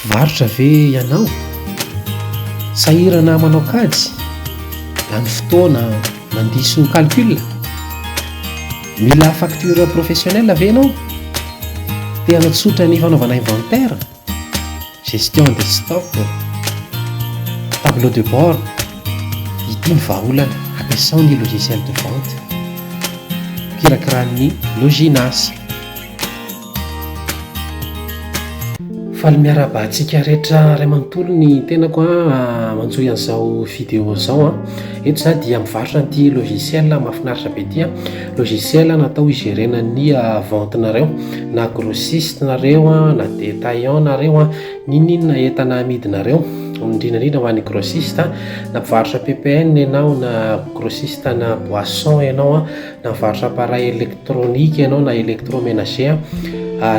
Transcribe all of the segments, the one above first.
Varotra ve ianao? Sahirana manao kajy? Lany fotoana mandiso calcul? Mila facture professionnelle ve ianao? Te hanatsotra ny fanaovana inventaire, gestion des stocks, tableau de bord. Ity ny vahaolana ampiasao ny logiciel de vente kirakirahan'ny Loginas. Faly miarabantsika rehetra ray manontolo ny tenako manjoy an'izao vidéo zao eto za dia mivarotra an'ity logiciel mahafinaritra be ity logiciel natao higerena ny ventenareo na grossiste nareo na détaillant nareo ninona entana amidinareo indrindra ho an'ny grossiste na mivarotra PPN ianao na grossiste na boisson ianao na mivarotra appareil électronique ianao na électroménager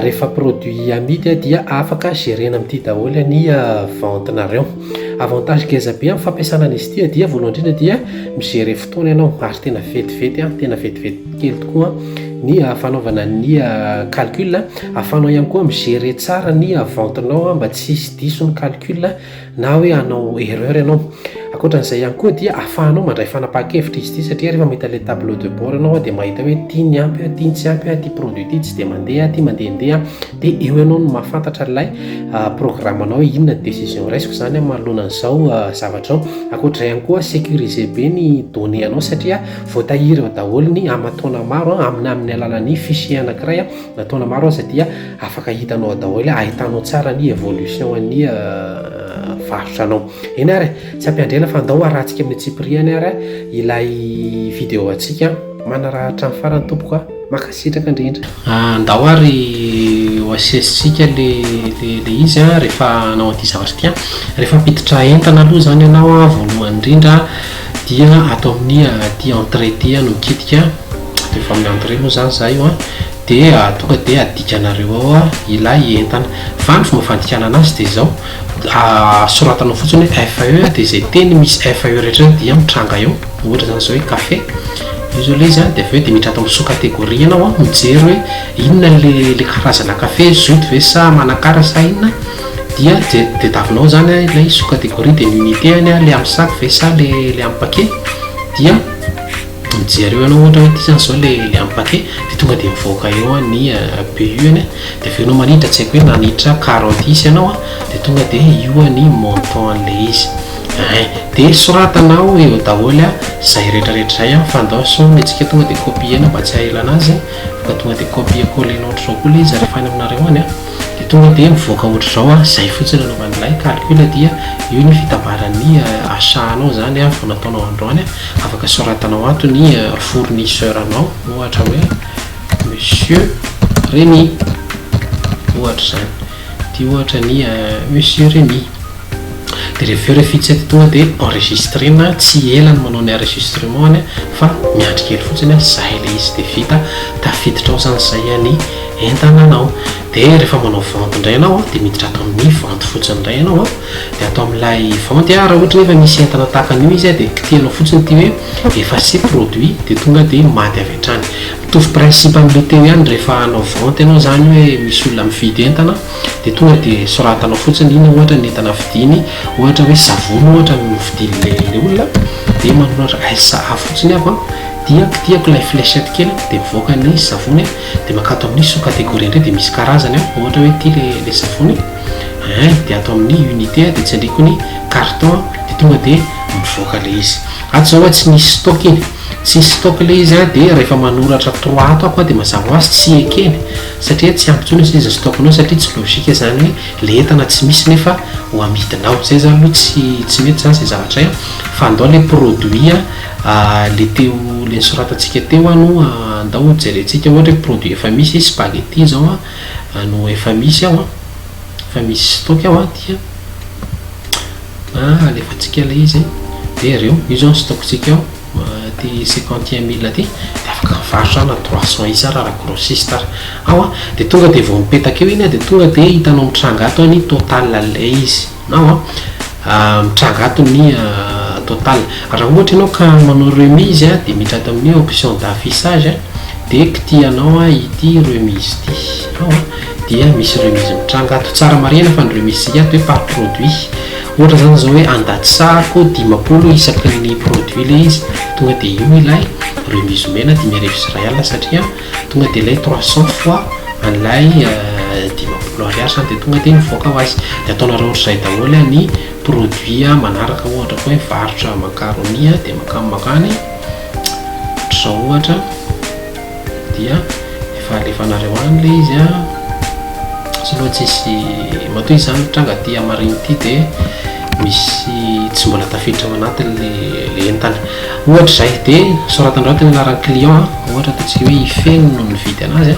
rehefa produit amidy dia afaka gérena amin'ity daholo ny ventenareo. Avantage geza be amin'ny fampiasana an'izy ity dia voalohany indrindra dia migérer fotoana ianao ary tena vetivety kely tokoa ny fanaovana ny calcul ahafanao ihany koa migérer tsara ny ventenao mba tsy hisy diso ny calcul na hoe hanao erreur ianao. Akoatran'izay ihany koa dia ahafahanao mandray fanapahan-kevitra izy ity satria rehefa mahita le tableau de bord ianao dia mahita hoe tiany ampy tiany tsy ampy ty produit ity tsy dia mandeha ty mandehandeha dia eo ianao no mahafantatra ilay programmanao inona décision raisiko zany manoloanan'izao zavatra. Akoatr'izay ihany koa sécuriser be ny données anao satria voatahiry eo daholo ny amataona maro amin'ny alalan'ny fichier anankiray nataona maro aza dia afaka hitanao daholo ahitanao tsara ny évolution ny varotranao. Eny ary tsy ampiandrena fa andao arahantsika amin'ny tsipriany ary ilay vidéo atsika manarahatra amin'ny farany tompoko makasitraka indrindra. Andao ary ho asesitsika le izy rehefa anao an'ity zavatra ity rehefa ampiditra entana aloha zany ianao voalohany indrindra dia atao amin'ny ty entrée ty no mikitika dia efa amin'ny entrée moa zany za io dia tonga dia adikanareo ao ilay entana fa ny fomba fandikana anazy dia zao soratanao fotsiny hoe FAE dia zay teny misy FAE rehetra dia mitranga eo ohatra zany zao hoe café io zao le izy dia aveo dia miditra ato amin'ny sous-catégorie ianao mijery hoe inona le karazana café zoto ve sa manakara sa inona dia tadiavinao zany ilay sous-catégorie dia ny unité any le amin'ny sac ve sa le amin'ny paquet dia mijery eo ianao ohatra hoe ty zany zao le amin'ny paquet dia tonga dia mivoaka eo ny BU eny dia avenao maniditra tsy haiko hoe naniditra 40 ianao dia tonga dia io ny montant an'le izy dia soratanao eo daholo zay rehetrarehetra zay fa andao so metsika tonga dia copiena mba tsy ahela anazy fa tonga dia copie coller-nao ohatr'izao koa le izy rehefa any aminareo any dia tonga dia mivoaka ohatr'izao zay fotsiny anaovan'ilay calcul dia io ny fitambaran'ny achat-nao zany vao nataonao androany afaka soratanao ato ny fournisseur anao ohatra hoe monsieur Rémy ohatra zany ty ohatra ny monsieur Rémy dia rehefa tonga dia enregistrena tsy elany manao ny enregistrement fa miandry kely fotsiny zay le izy dia vita tafiditra ao zany zay ny entananao. Dia rehefa manao vente indray ianao dia miditra atao amin'ny vente fotsiny indray ianao dia atao amin'ilay vente raha ohatra efa misy entana takan'io izy dia kitihanao fotsiny ty hoe effacer produit dia tonga dia maty avy hatrany. Mitovy principe amin'ilay teo ihany rehefa hanao vente ianao zany hoe misy olona mividy entana dia tonga dia soratanao fotsiny ino ohatra ny entana vidiny ohatra hoe savony ohatra no vidin'le olona dia manoratra SA fotsiny avy dia kitiako ilay fléchette kely dia mivoaka ny savony dia makato amin'ny sous-catégorie indray dia misy karazany ohatra hoe ty le savony dia atao amin'ny unité dia tsy andriko ny carton dia tonga dia mivoaka le izy ato zao tsy nisy stock iny tsy stock le izy dia rehefa manoratra 3 ato ako dia mazava azy tsy ekeny satria tsy ampitsony izy stockanao satria tsy logika zany hoe le entana tsy misy nefa ho amidinao zay zany aloha tsy mety zany zay zavatra fa andao le produit le teo le nisoratantsika teo no andao jerentsika ohatra hoe produit efa misy spaghetti zao no efa misy efa misy stock dia alefantsika le izy dia ireo io zao stocktsika ty 51 000 ty dia afaka mivarotra na 300 isa raha grossiste dia tonga dia vao mipetaka eo iny dia tonga dia hitanao mitranga ato ny total le izy mitranga ato ny total. Raha ohatra ianao ka manao remise dia miditra ato amin'ny option d'affichage dia kitihanao ity remise ity dia misy remise mitranga ato tsara marina fa ny remise ato hoe par produit ohatra zany zao hoe andatsako 50 isaky ny produit le izy tonga dia io ilay remise mena 1000 ariary satria tonga dia ilay 300 fois an'ilay 50 ariary zany dia tonga dia mivoaka ho azy dia ataonareo ohatra izay daholo ny produit manaraka ohatra koa hoe varotra macaroni dia makany zao ohatra dia efa alefanareo any le izy sy loha tsisy matoy izany tranga ty amariny ty dia misy tsy mbola tafiditra ao anatiny le entana ohatra izay dia soratandrao tena anaran'ny client ohatra ataontsika hoe ifeno no nividy anazy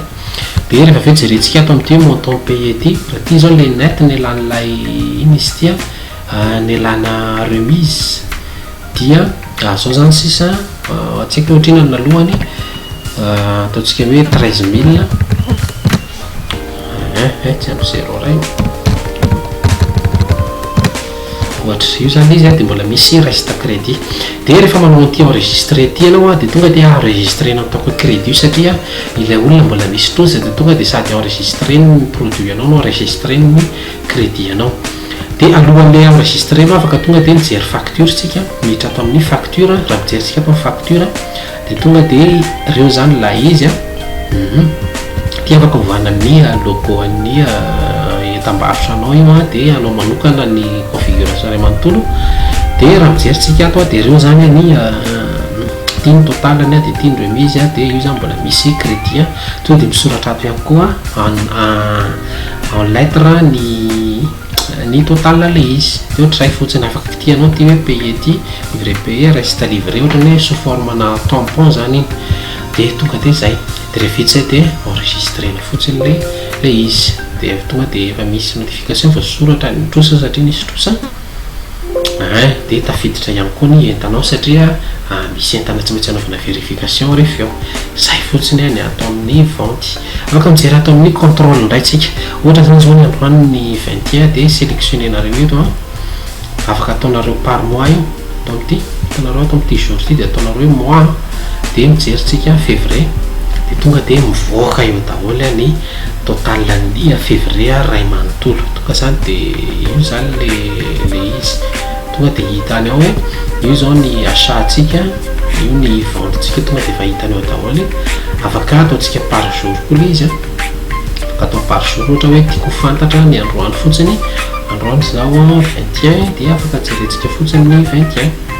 dia rehefa aveo jerentsika ato amin'ity hoe montant payé ty raha ty zao le net ny elan'ilay iny izy tya ny elana remise dia zao zany sisa atsika ohatrina ny alohany ataontsika hoe 13000 tsy ampy 0 ray ohatra io zany izy dia mbola misy reste crédit dia rehefa manao an'ity enregistré ty ianao dia tonga dia enregistrénao ataoko crédit io satria ilay olona mbola misy toza dia tonga dia sady enregistré ny produit ianao no enregistré ny crédit ianao dia alohan'ilay enregistrénao afaka tonga dia mijery facture tsika miditra ato amin'ny facture raha mijeritsika ato amin'ny facture dia tonga dia reo zany la izy ty afaka hovana ny logo an'ny etam-barotra anao io dia anao manokana ny configuration ray manontolo dia raha mijeritsika ato dia reo zany ny tiany totalany dia tiany remise dia io zany mbola misy crédit tonga dia misoratra ato ihany koa en lettre ny total le izy dia ohatra izay fotsiny afaka kitianao ty hoe payé ty livré payé reste livré ohatra hoe sous forme na tampon zany iny dia tonga dia zay dia rehefa vita zay dia enregistrena fotsiny le izy dia tonga dia efa misy notification fa soratra ny trosa satria nisy trosa dia tafiditra ihany koa ny entanao satria misy entana tsy maintsy anaovana vérification rehefa eo zay fotsiny ny atao amin'ny vente afaka mijery atao amin'ny contrôle indray tsika ohatra zany zao ny androany ny 21 dia sélectionnenareo eto afaka ataonareo par mois io atao amin'ity ataonareo atao amin'ity jour ty dia ataonareo hoe mois dia mijerytsika février dia tonga dia mivoaka eo daholo ny total ny février ray manontolo tonga zany dia io zany le izy tonga dia hitany ao hoe io zao ny achat-tsika io ny vente-tsika tonga dia efa hitany ao daholo afaka ataontsika par jour koa le izy afaka atao par jour ohatra hoe tiako fantatra ny androany fotsiny androany zao 21 dia afaka jerentsika fotsiny ny 21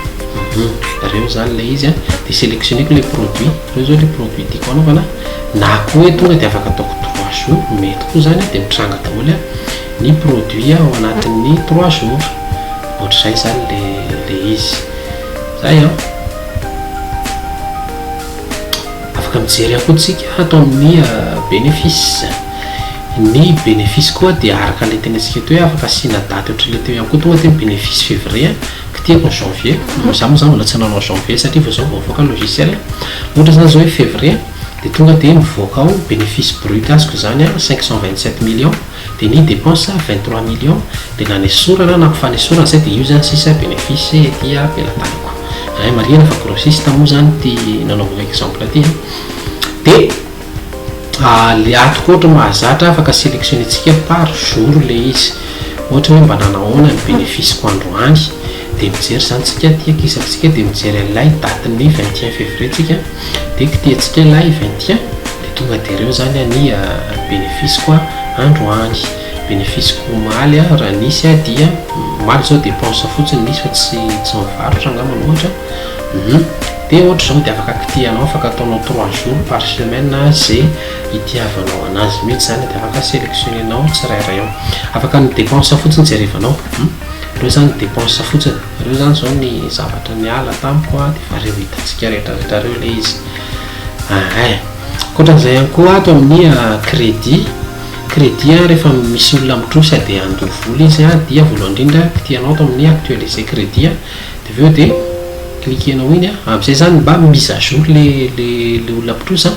reo zany le izy dia sélectionneko le produit reo zao le produit tiako anaovana na koa hoe tonga dia afaka ataoko 3 jours mety koa zany dia mitranga daholo ny produit ao anatin'ny 3 jours ohatra izay zany le izy zay afaka mijery akoatsika atao amin'ny bénéfice ny bénéfice koa dia araka le tenatsika teo hoe afaka asina daty ohatra le teo ihany koa tonga dia bénéfice février kitiako ny janvier za moa zany mbola tsy nanao janvier satria vao zao voavoaka logiciel ohatra zany zao hoe février dia tonga dia mivoaka ao bénéfice brut azoko zany 527 millions dia ny dépense 23 millions dia na ny sorana na kofa ny sorana zay dia io zany sisa bénéfice ety ampelataniko marina fa grossiste moa zany ty nanaovako exemple ty dia le atoko ohatra mahazatra afaka sélectionnetsika par jour le izy ohatra hoe mba nanahoana ny bénéfice ko androany dia mijery zany tsika tiakisakitsika dia mijery an'ilay datiny 21 février tsika dia kitiatsika ilay 21 dia tonga dia reo zany ny bénéfice koa androany bénéfice ko maly raha nisy dia maly zao dépense fotsiny nisy fa tsy mivarotra angamana ohatra dia ohatra zao dia afaka kitianao afaka ataonao 3 jours par semaine zay itiavanao anazy mihitsy zany dia afaka sélectionnenao tsirairay ao afaka ny dépense fotsiny jerevanao reo zany dépense fotsiny reo zany zao ny zavatra ny ala tamiko dia fa reo hitantsika rehetrarehetra reo le izy koatran'izay ihany koa ato amin'ny crédit rehefa misy olona mitrosa dia andoha vola izy dia voalohany indrindra kitianao ato amin'ny actualiser crédit dia aveo dia cliquenao iny amin'izay zany mba mise à jour le olona mpitrosa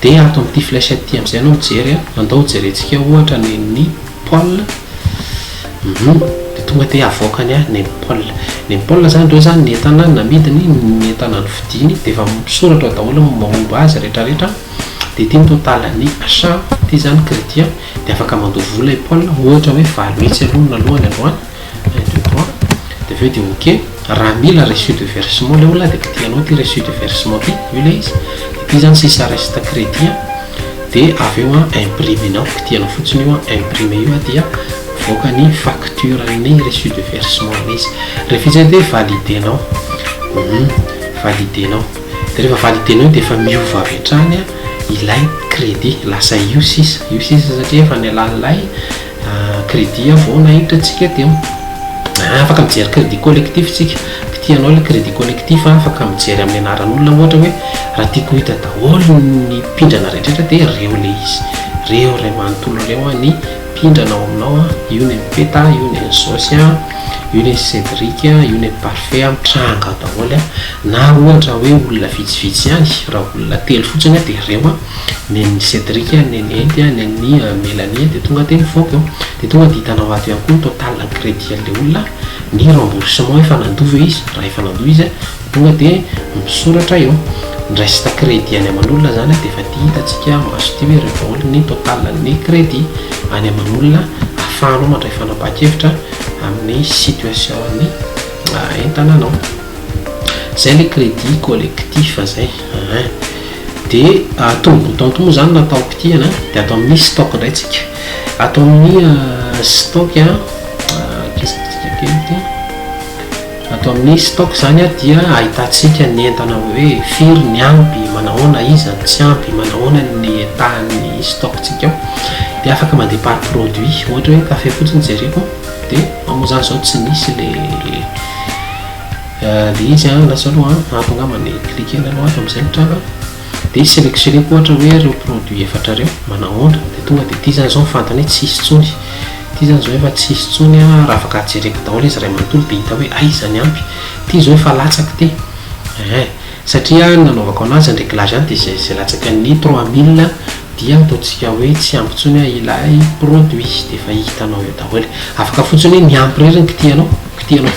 dia ato amin'ity flèchette ty amin'izay anao mijery andao jerentsika ohatra ny Paul dia tonga dia avoakany ny Paul zany reo zany ny entana namidiny ny entana ny fidiny dia efa misoratra daholo mahomba azy rehetrarehetra dia ity ny totalan'ny achat ty zany crédit dia afaka mandoa vola i Paul ohatra hoe 20 mihitsy aloha nalohany androany 1 2 3 dia aveo dia ok raha mila reçu de versement le olona dia kitianao ty reçu de versement ty io le izy ty zany sisa reste crédit dia aveo imprimenao kitianao fotsiny io imprime io dia voaka ny facture ny reçu de versement izy rehefa izy dia validenao validenao dia rehefa validenao dia efa miova avy hatrany ilay crédit lasa io sisa satria efa ny alalay crédit vao nahiditra antsika teo afaka mijery crédit collectif tsika kitianao le crédit collectif afaka mijery amin'ny anaran'olona ohatra hoe raha tiako hita daholo ny pindrana rehetrarehetra dia reo le izy reo ray manontolo reo ny pindranao aminao io ny peta io ny sosy io ny Cédric io ny parfait mitranga daholo na ohatra hoe olona vitsivitsy ihany raha olona telo fotsiny dia reo ny Cédric ny Enty ny Mélanie dia tonga dia mivoaka eo dia tonga dia hitanao ato ihany koa ny total crédit an'ilay olona ny remboursement efa nandova izy raha efa nandova izy tonga dia misoratra eo ny reste crédit any aman'olona zany dia efa ty hitantsika maso ty hoe revol ny total ny crédit any aman'olona ahafahanao mandray fanapakevitra amin'ny situation ny entananao zay le crédit collectif zay dia tombobouton to moa zany nataoko ty dia atao amin'ny stock ndray tsika atao amin'ny stock atao amin'ny stock zany dia ahitantsika ny entana hoe firy ny ampy manahoana izy tsy ampy manahoana ny etan'ny stock tsika dia afaka mandeha par produit ohatra hoe café fotsiny jereko dia moa zany zao tsy nisy le izy lasa aloha atongambany cliquer aloha ato amin'izay mitranga dia sélectionneko ohatra hoe reo produit efatra reo manahoana dia tonga dia ty zany zao fantany hoe tsisy tsony ty zany zao efa tsisy tsony raha afaka jereko daholo izy ray manontolo dia hita hoe aizany ampy ty zao efa latsaky ty satria nanaovako anazy ny réglage any dia zay latsaka ny 3000 dia ataontsika hoe tsy ampy tsony ilay produit dia efa hitanao eo daholo afaka fotsiny hoe ny ampy rehetra ny kitianao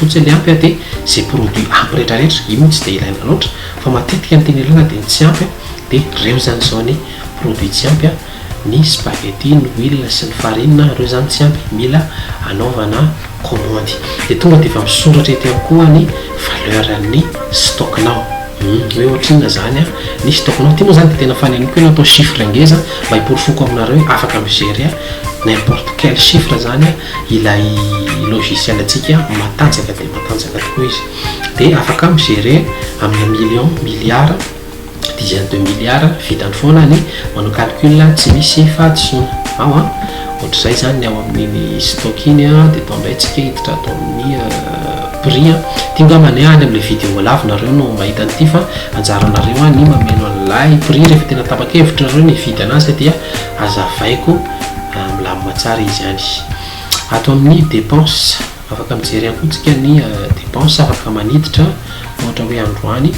fotsiny le ampy dia zay produit ampy rehetrarehetra io tsy dia ilaina loatra fa matetika ny teny ilana dia tsy ampy dia reo zany zao ny produit tsy ampy ny spaghetti ny huile sy ny farine reo zany tsy ampy mila anaovana commande dia tonga dia efa misoratra ety ihany koa ny valeur ny stocknao hoe ohatrinona zany ny stocknao ty moa zany dia tena faneniko hoe natao chiffre angeza mba hiporofoko aminareo hoe afaka migery n'importe quel chiffre zany ilay logiciel atsika matanjaka dia matanjaka tokoa izy dia afaka migery amin'ny million milliard dizaine de milliards vitany foana ny manao calcul tsy misy fahadisoana ohatr'izay zany ny ao amin'iny stock iny dia atao indray tsika hiditra atao amin'ny prix tingamany any amin'ilay vidéo lava nareo no mahita an'ity fa anjaranareo ny mameno an'ilay prix rehefa tena tapakevitra nareo ny vidy anazy dia azavaiko milamina tsara izy any atao amin'ny dépense afaka mijery ihany koa tsika ny dépense afaka maniditra ohatra hoe androany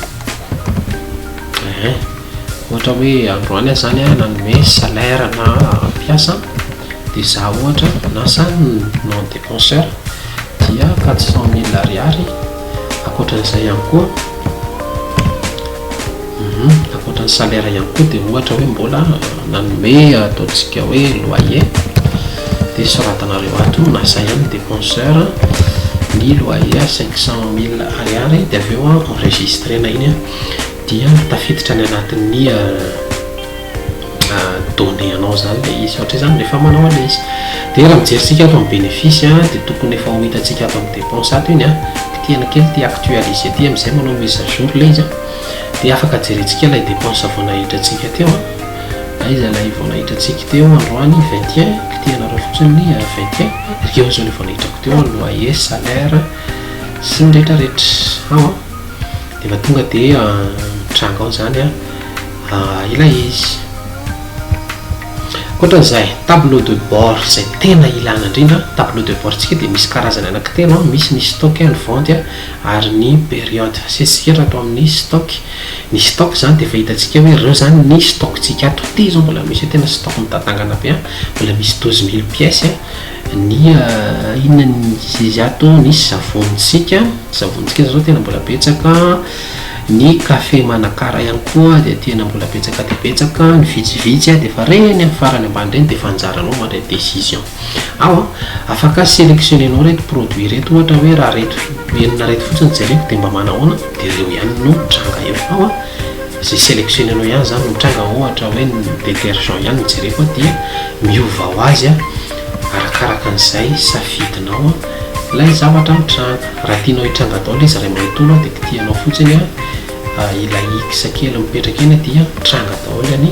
ohatra hoe androany zany nanome salaire na mpiasa dia za ohatra nasa non dépenseur dia 400 000 ariary akoatran'izay ihany koa akoatran'ny salaire ihany koa dia ohatra hoe mbola nanome ataontsika hoe loyer dia soratanareo ato nasa ihany dépenseur ny loyer 500 000 ariary dia aveo enregistrena iny dia tafiditra ny anatin'ny donné anao zany le izy ohatra zany rehefa manao ale izy dia raha mijeritsika ato amin'ny bénéfice dia tokony efa ho hitantsika ato amin'ny dépense ato iny kitiana kely ty actualiser ty amin'izay manao mise à jour le izy dia afaka jerentsika ilay dépense vao nahiditra antsika teo aiza lay vao nahiditra antsika teo androany 21 kitianareo fotsiny 21 rikeo zao le vao nahitrako teo loyer salaire sy ny rehetrarehetra dia efa tonga dia mitranga ao zany ilay izy koatran'izay tableau de bord zay tena ilana indrindra tableau de bord tsika dia misy karazany anankitelo misy ny stock ny vente ary ny période setsika raha atao amin'ny stock ny stock zany dia efa hitantsika hoe reo zany ny stock tsika ato ty zao mbola misy tena stock mitatangana be mbola misy 12 000 pièces ny inona izy ato ny savonitsika zao tena mbola betsaka ny kafe manakara ihany koa dia tena mbola betsaka dia betsaka ny vitsivitsy a dia fa reny amin'ny farany ambany reny dia fanjaranao mandray décision ao a afaka sélectionnenao reto produit reto ohatra hoe raha reto enina reto fotsiny jereko dia mba manahoana dia reo ihany no mitranga eo ao a zay sélectionnenao ihany zany no mitranga ohatra hoe ny détergent ihany no jereko dia miova ho azy a arakaraka an'izay safidinao ilay zavatra mitranga raha tianao hitranga daholo izy ray manontolo dia kitianao fotsiny ilay ikisakely mipetraka eny dia tranga daholo ny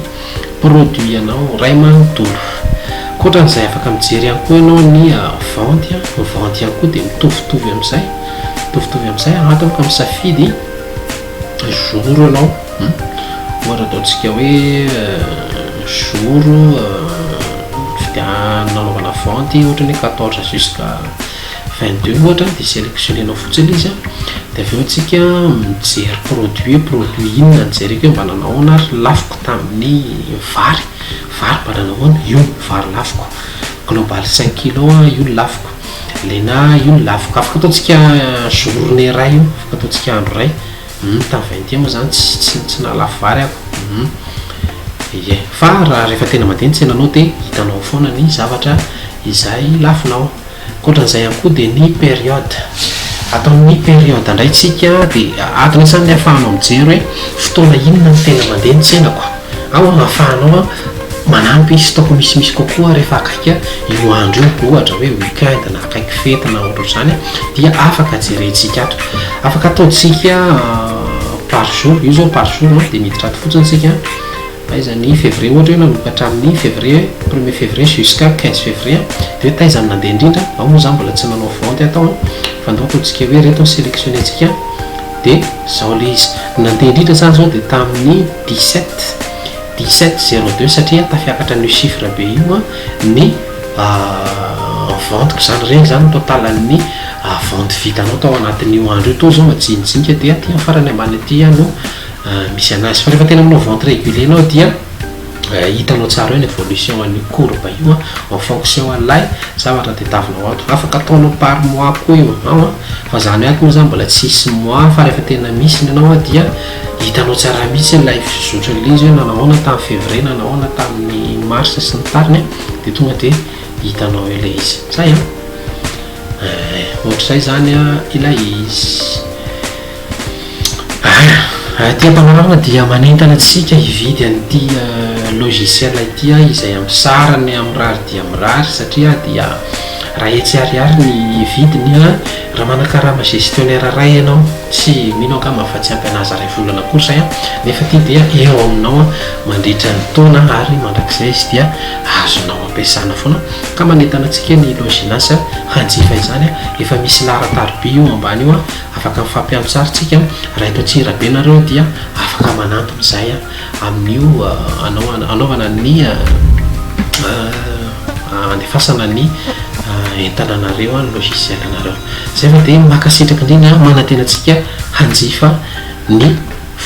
produit anao ray manontolo koatran'izay afaka mijery ihany koa ianao ny venty ihany koa dia mitovitovy amin'izay anatiny ka misafidy jour anao ohatra ataontsika hoe jour nanaovana venty ohatra ny 14 jusqu'à 22 ohatra dia sélectionnenao fotsiny izy dia avy eo antsika mijery produit inona nijereko hoe mba nanahoana ary lafiko tamin'ny vary mba nanahoana io vary lafiko global 5 kilo io lafiko lena io lafiko afaka ataontsika journée ray io afaka ataontsika andro ray tamin'ny 20 moa zany tsy nalafo vary ako fa raha rehefa tena mandeha tsenanao dia hitanao foana ny zavatra izay lafinao koatran'izay ihany koa dia ny période ataon'ny période indraytsika dia adina zany ny ahafahanao mijery hoe fotoana inona ny tena mandeha ny tsenako ao ahafahanao manampy stoko misimisy kokoa rehefa akaika io andro io ohatra hoe weekend na akaiky fety na ohatr'izany dia afaka jerentsika ato afaka ataontsika par jour io zao par jour dia miditra ato fotsiny tsika aiza ny février ohatra hoe nanomboka hatramin'ny février 1er février jusqu'à 15 février dia hoe taiza ny nandeha indrindra ao moa zany mbola tsy nanao venty atao fa ndao ataontsika hoe reto sélectionnetsika dia zao le izy nandeha indrindra zany zao dia tamin'ny 17 02 satria tafiakatra ny chiffre be io ny ventiko zany regny zany total ny venty vitanao tao anatin'io andro io to zao majinijinika dia ty farany ambany aty no misy anazy fa rehefa tena aminao venty régulier anao dia hitanao tsara hoe ny évolution an'io courbe io en fonction an'ilay zavatra tadiavinao ato afaka ataonao par mois koa io ao fa zany hoe ato moa zany mbola tsisy mois fa rehefa tena misy ny anao dia hitanao tsara mihitsy ilay fizotry n'izy hoe nanahoana tamin'ny février nanahoana tamin'ny mars sy ny tariny dia tonga dia hitanao eo ilay izy zay ohatr'izay zany ilay izy tia-pagnarana dia manentana antsika hividy an'ity logiciel ity izay amin'ny sarany amin'ny rary dia mirary satria dia raha etsy ariary ny vidiny raha manakarama gestionnaire ray ianao tsy mino ka mahafatsy ampy anazy ray volana kosa nefa ty dia eo aminao mandritra ny taona ary mandrakizay izy dia azonao ampiasana foana ka manentana antsika ny loginasa hanjifa izany efa misy larataroby io ambany io afaka mifampiampisarytsika raha eto tsirabe nareo dia afaka manampy izay amin'io anaovana ny andefasana ny entananareo ny logiciel anareo zay fa dia makasitraka indrindra manantena antsika hanjifa ny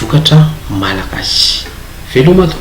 vokatra malagasy veloma to